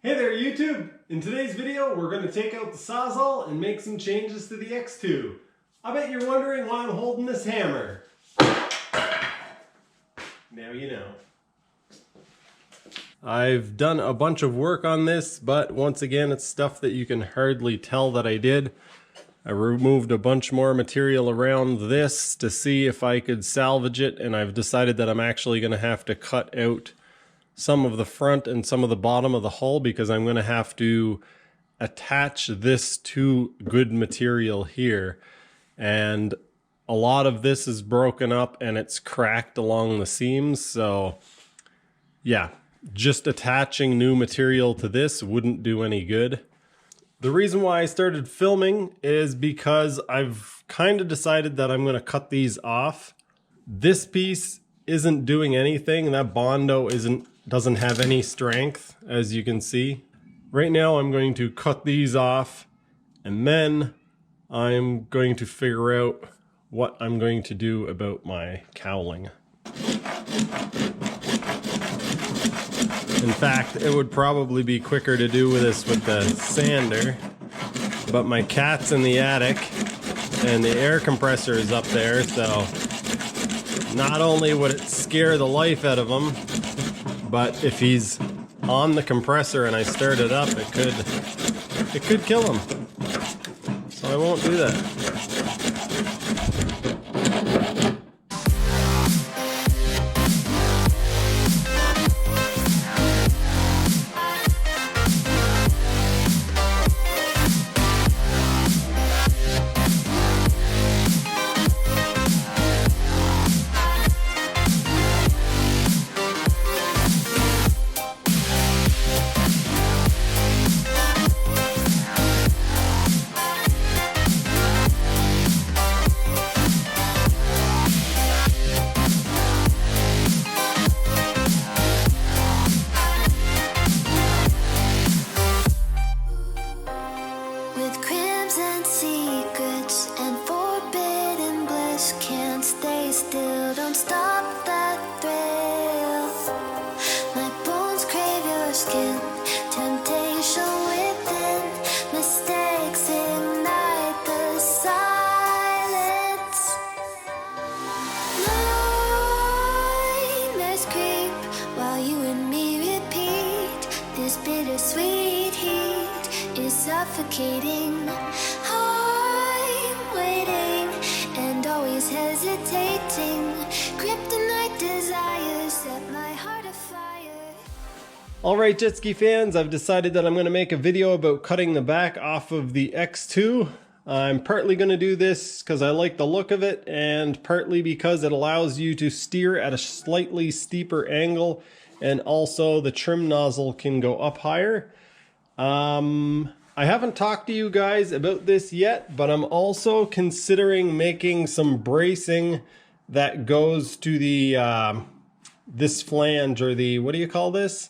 Hey there YouTube! In today's video we're going to take out the Sawzall and make some changes to the X2. I bet you're wondering why I'm holding this hammer. Now you know. I've done a bunch of work on this, but once again it's stuff that you can hardly tell that I did. I removed a bunch more material around this to see if I could salvage it, and I've decided that I'm actually going to have to cut out some of the front and some of the bottom of the hull because I'm going to have to attach this to good material here. And a lot of this is broken up and it's cracked along the seams. So yeah, just attaching new material to this wouldn't do any good. The reason why I started filming is because I've kind of decided that I'm going to cut these off. This piece isn't doing anything. That Bondo doesn't have any strength, as you can see. Right now I'm going to cut these off, and then I'm going to figure out what I'm going to do about my cowling. In fact, it would probably be quicker to do this with the sander, but my cat's in the attic and the air compressor is up there, so not only would it scare the life out of him, but if he's on the compressor and I start it up, it could kill him. So I won't do that. Bittersweet heat is suffocating. I'm waiting and always hesitating. Kryptonite desires set my heart afire. Alright jet ski fans, I've decided that I'm going to make a video about cutting the back off of the X2. I'm partly going to do this because I like the look of it, and partly because it allows you to steer at a slightly steeper angle, and also the trim nozzle can go up higher. I haven't talked to you guys about this yet, but I'm also considering making some bracing that goes to the this flange, or the, what do you call this?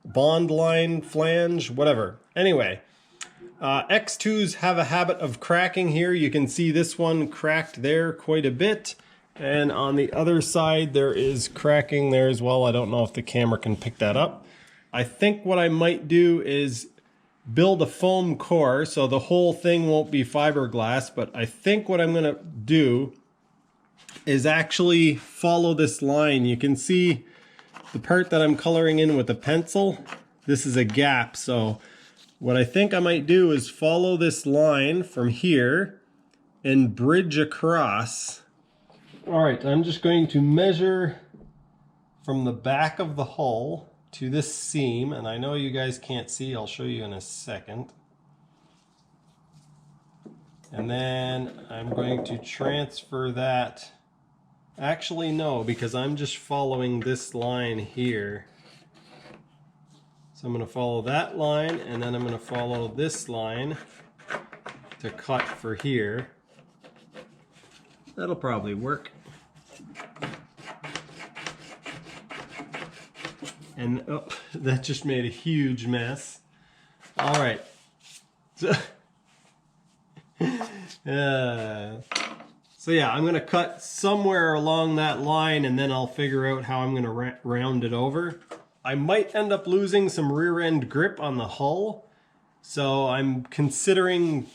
Bond line flange, whatever. Anyway, X2s have a habit of cracking here. You can see this one cracked there quite a bit. And on the other side, there is cracking there as well. I don't know if the camera can pick that up. I think what I might do is build a foam core, so the whole thing won't be fiberglass, but I think what I'm going to do is actually follow this line. You can see the part that I'm coloring in with a pencil. This is a gap, so what I think I might do is follow this line from here and bridge across. Alright, I'm just going to measure from the back of the hull to this seam, and I know you guys can't see, I'll show you in a second. And then I'm going to transfer that. Actually no, because I'm just following this line here. So I'm going to follow that line, and then I'm going to follow this line to cut for here. That'll probably work. And oh, that just made a huge mess. All right. So yeah, I'm going to cut somewhere along that line, and then I'll figure out how I'm going to round it over. I might end up losing some rear end grip on the hull. So I'm considering,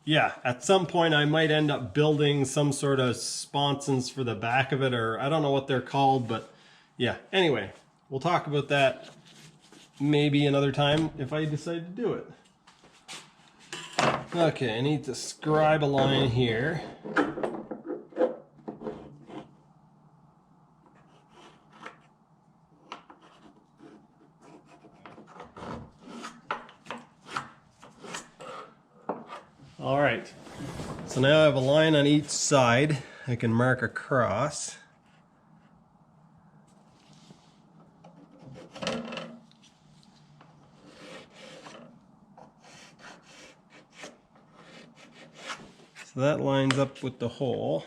yeah, at some point I might end up building some sort of sponsons for the back of it, or I don't know what they're called, but yeah. Anyway, we'll talk about that maybe another time if I decide to do it. Okay, I need to scribe a line here. All right, so now I have a line on each side. I can mark across. So that lines up with the hole,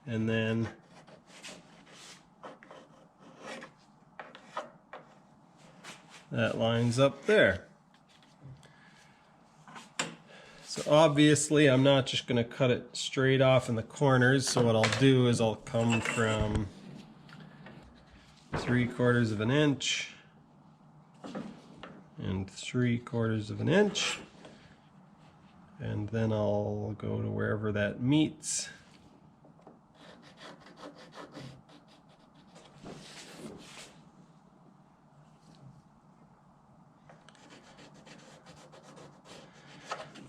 and then that lines up there. So obviously I'm not just going to cut it straight off in the corners, so what I'll do is I'll come from 3/4 of an inch and 3/4 of an inch, and then I'll go to wherever that meets.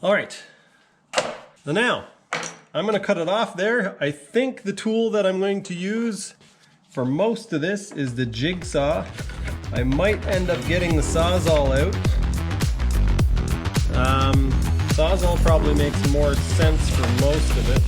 All right, so now I'm going to cut it off there. I think the tool that I'm going to use for most of this is the jigsaw. I might end up getting the Sawzall out. Sawzall probably makes more sense for most of it.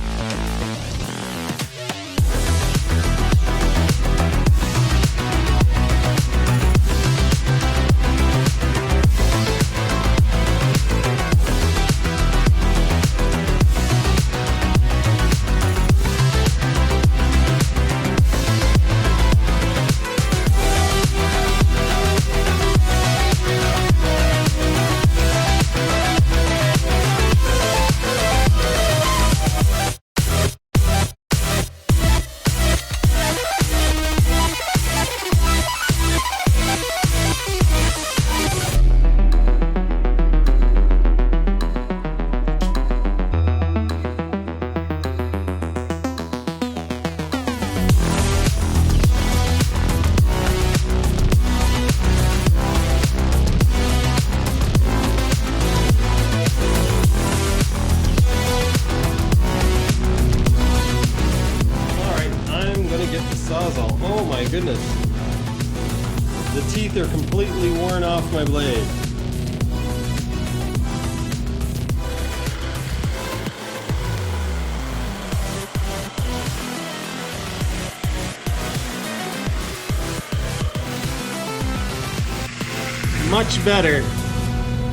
Oh my goodness. The teeth are completely worn off my blade. Much better.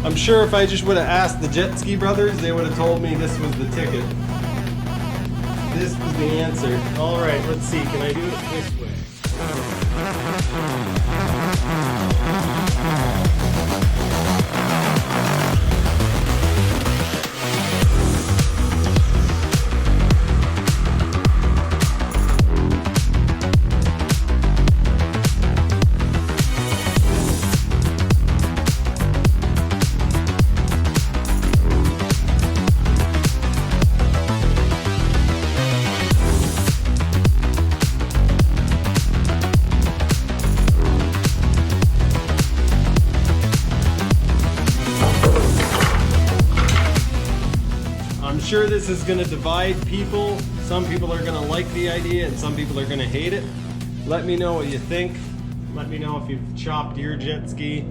I'm sure if I just would have asked the Jet Ski brothers, they would have told me this was the ticket. This was the answer. All right, let's see. Can I do it this way? I'm sure this is going to divide people. Some people are going to like the idea and some people are going to hate it. Let me know what you think. Let me know if you've chopped your jet ski.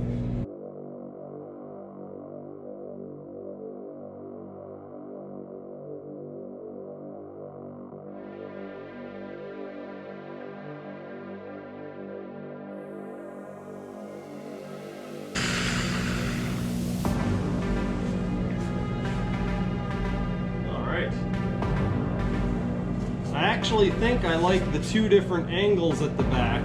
I actually think I like the two different angles at the back.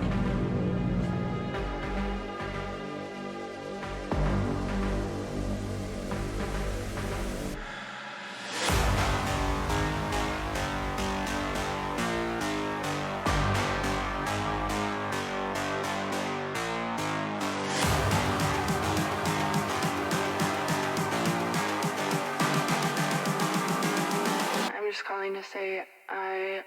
calling to say I...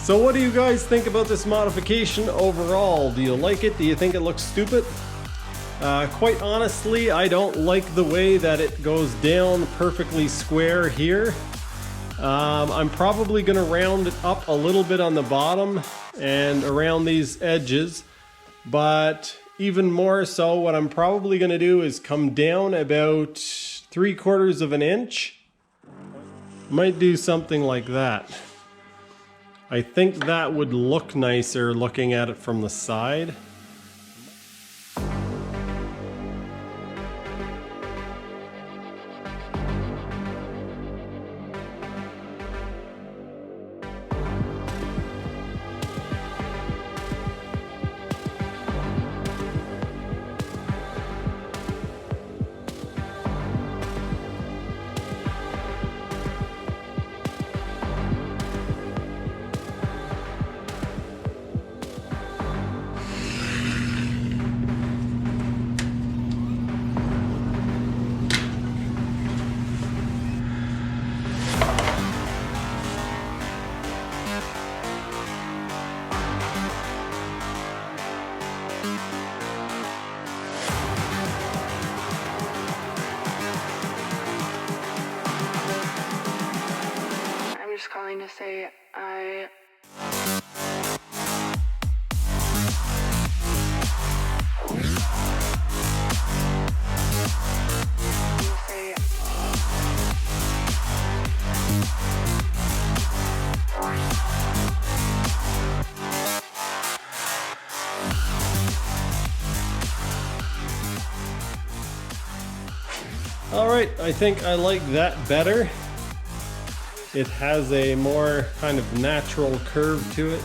So what do you guys think about this modification overall? Do you like it? Do you think it looks stupid? Quite honestly, I don't like the way that it goes down perfectly square here. I'm probably going to round it up a little bit on the bottom and around these edges, but even more so, what I'm probably going to do is come down about 3/4 of an inch. Might do something like that. I think that would look nicer looking at it from the side. I'm just calling to say I... Alright, I think I like that better. It has a more kind of natural curve to it.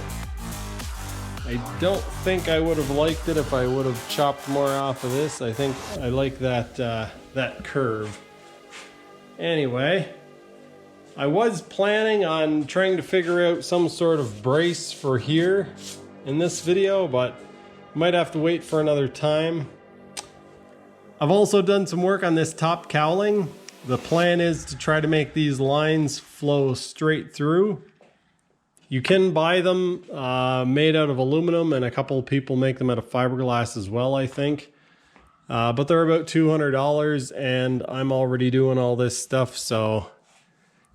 I don't think I would have liked it if I would have chopped more off of this. I think I like that, that curve. Anyway, I was planning on trying to figure out some sort of brace for here in this video, but might have to wait for another time. I've also done some work on this top cowling. The plan is to try to make these lines flow straight through. You can buy them made out of aluminum, and a couple of people make them out of fiberglass as well, I think. But they're about $200, and I'm already doing all this stuff, so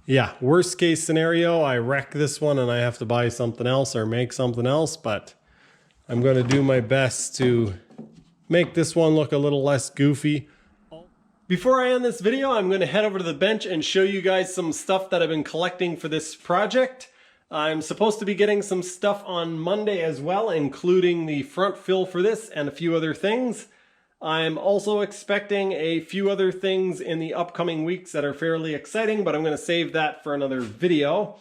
yeah, worst case scenario, I wreck this one and I have to buy something else or make something else, but I'm going to do my best to make this one look a little less goofy. Before I end this video, I'm going to head over to the bench and show you guys some stuff that I've been collecting for this project. I'm supposed to be getting some stuff on Monday as well, including the front fill for this and a few other things. I'm also expecting a few other things in the upcoming weeks that are fairly exciting, but I'm going to save that for another video.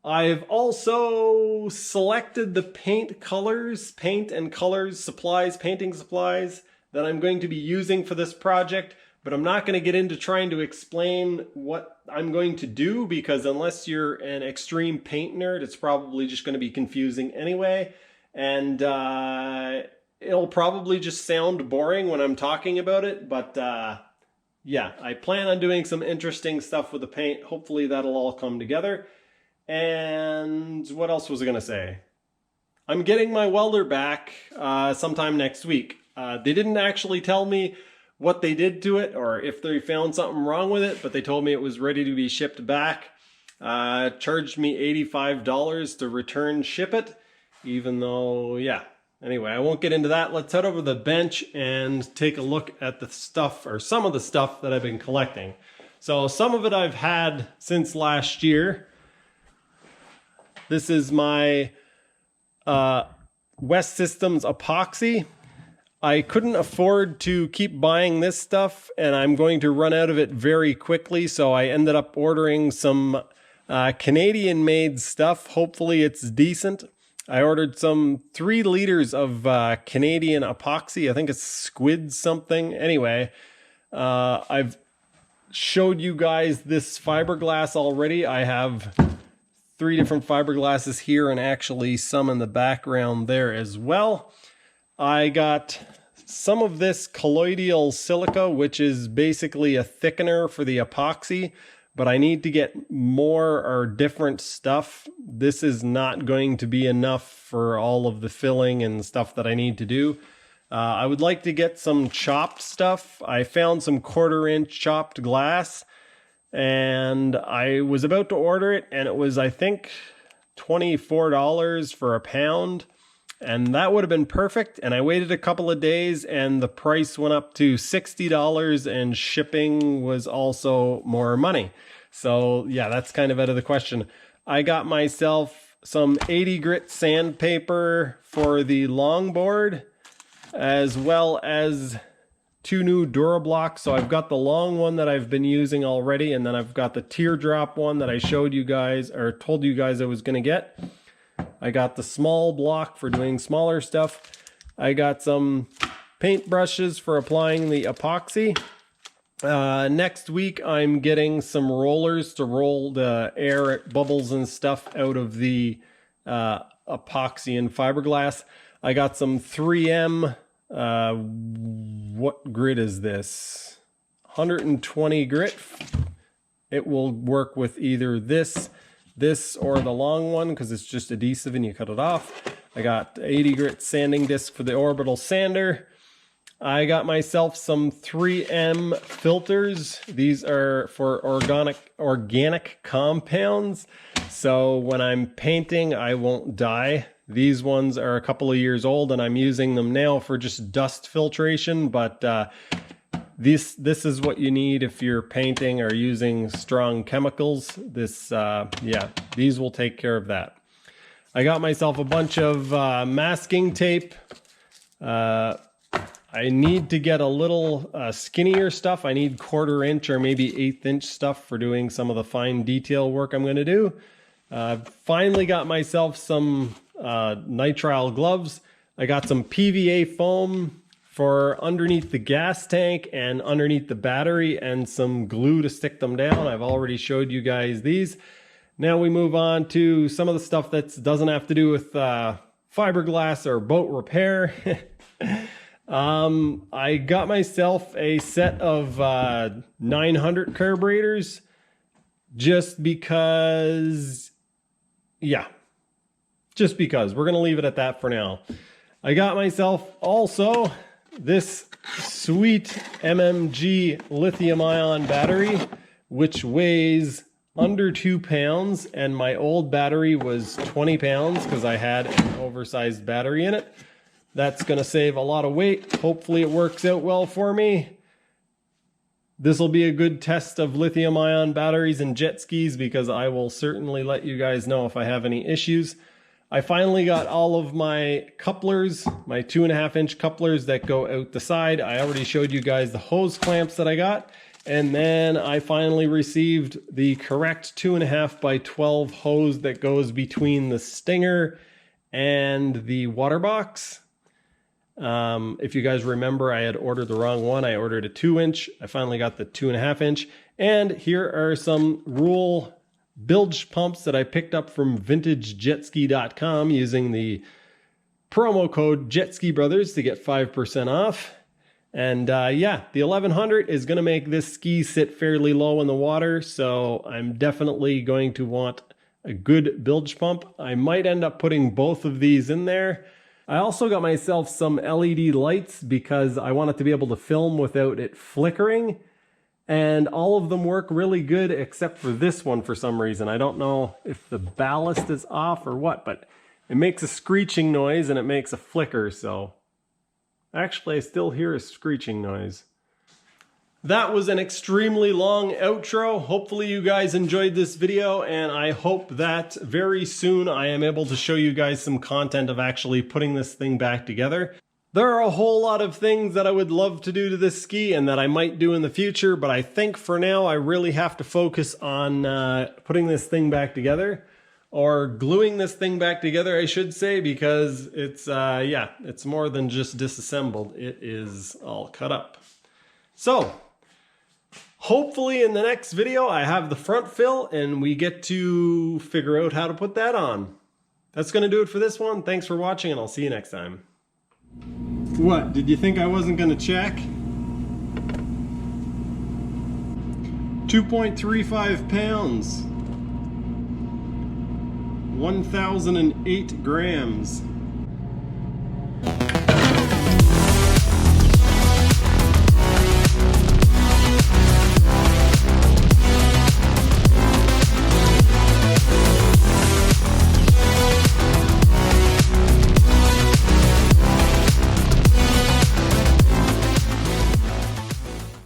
I've also selected the paint and colors supplies, painting supplies that I'm going to be using for this project, but I'm not going to get into trying to explain what I'm going to do, because unless you're an extreme paint nerd, it's probably just going to be confusing anyway, and it'll probably just sound boring when I'm talking about it, but yeah, I plan on doing some interesting stuff with the paint. Hopefully that'll all come together. And what else was I going to say? I'm getting my welder back sometime next week. They didn't actually tell me what they did to it or if they found something wrong with it, but they told me it was ready to be shipped back. Charged me $85 to return ship it, even though, yeah. Anyway, I won't get into that. Let's head over to the bench and take a look at the stuff, or some of the stuff that I've been collecting. So some of it I've had since last year. This is my West Systems epoxy. I couldn't afford to keep buying this stuff, and I'm going to run out of it very quickly, so I ended up ordering some Canadian-made stuff. Hopefully it's decent. I ordered some 3 liters of Canadian epoxy. I think it's squid something. Anyway, I've showed you guys this fiberglass already. I have 3 different fiberglasses here and actually some in the background there as well. I got some of this colloidal silica, which is basically a thickener for the epoxy, but I need to get more or different stuff. This is not going to be enough for all of the filling and stuff that I need to do. I would like to get some chopped stuff. I found some 1/4 inch chopped glass, and I was about to order it, and it was, I think, $24 for a pound. And that would have been perfect. And I waited a couple of days and the price went up to $60 and shipping was also more money. So yeah, that's kind of out of the question. I got myself some 80 grit sandpaper for the longboard, as well as 2 new Durablocks. So I've got the long one that I've been using already, and then I've got the teardrop one that I showed you guys, or told you guys I was going to get. I got the small block for doing smaller stuff. I got some paint brushes for applying the epoxy. Next week, I'm getting some rollers to roll the air bubbles and stuff out of the epoxy and fiberglass. I got some 3M, what grit is this? 120 grit. It will work with either this or the long one because it's just adhesive and you cut it off. I got 80 grit sanding disc for the orbital sander. I got myself some 3M filters. These are for organic compounds. So when I'm painting, I won't die. These ones are a couple of years old and I'm using them now for just dust filtration, but this is what you need if you're painting or using strong chemicals. Yeah, these will take care of that. I got myself a bunch of masking tape. I need to get a little skinnier stuff. I need 1/4 inch or maybe 1/8 inch stuff for doing some of the fine detail work I'm going to do. Finally got myself some nitrile gloves. I got some PVA foam for underneath the gas tank and underneath the battery, and some glue to stick them down. I've already showed you guys these. Now we move on to some of the stuff that doesn't have to do with fiberglass or boat repair. I got myself a set of 900 carburetors just because, yeah, just because. We're going to leave it at that for now. I got myself also this sweet MMG lithium-ion battery, which weighs under 2 pounds, and my old battery was 20 pounds because I had an oversized battery in it. That's going to save a lot of weight. Hopefully it works out well for me. This will be a good test of lithium-ion batteries and jet skis because I will certainly let you guys know if I have any issues. I finally got all of my couplers, my 2.5 inch couplers that go out the side. I already showed you guys the hose clamps that I got. And then I finally received the correct 2.5 by 12 hose that goes between the stinger and the water box. If you guys remember, I had ordered the wrong one. I ordered a 2 inch. I finally got the 2.5 inch. And here are some Rule bilge pumps that I picked up from vintagejetski.com using the promo code JetskiBrothers to get 5% off. And yeah, the 1100 is going to make this ski sit fairly low in the water, so I'm definitely going to want a good bilge pump. I might end up putting both of these in there. I also got myself some LED lights because I want it to be able to film without it flickering. And all of them work really good except for this one for some reason. I don't know if the ballast is off or what, but it makes a screeching noise and it makes a flicker, so actually I still hear a screeching noise. That was an extremely long outro. Hopefully you guys enjoyed this video, and I hope that very soon I am able to show you guys some content of actually putting this thing back together. There are a whole lot of things that I would love to do to this ski and that I might do in the future, but I think for now I really have to focus on putting this thing back together, or gluing this thing back together, I should say, because it's, yeah, it's more than just disassembled. It is all cut up. So, Hopefully in the next video I have the front fill and we get to figure out how to put that on. That's going to do it for this one. Thanks for watching and I'll see you next time. What, did you think I wasn't going to check? 2.35 pounds. 1,008 grams.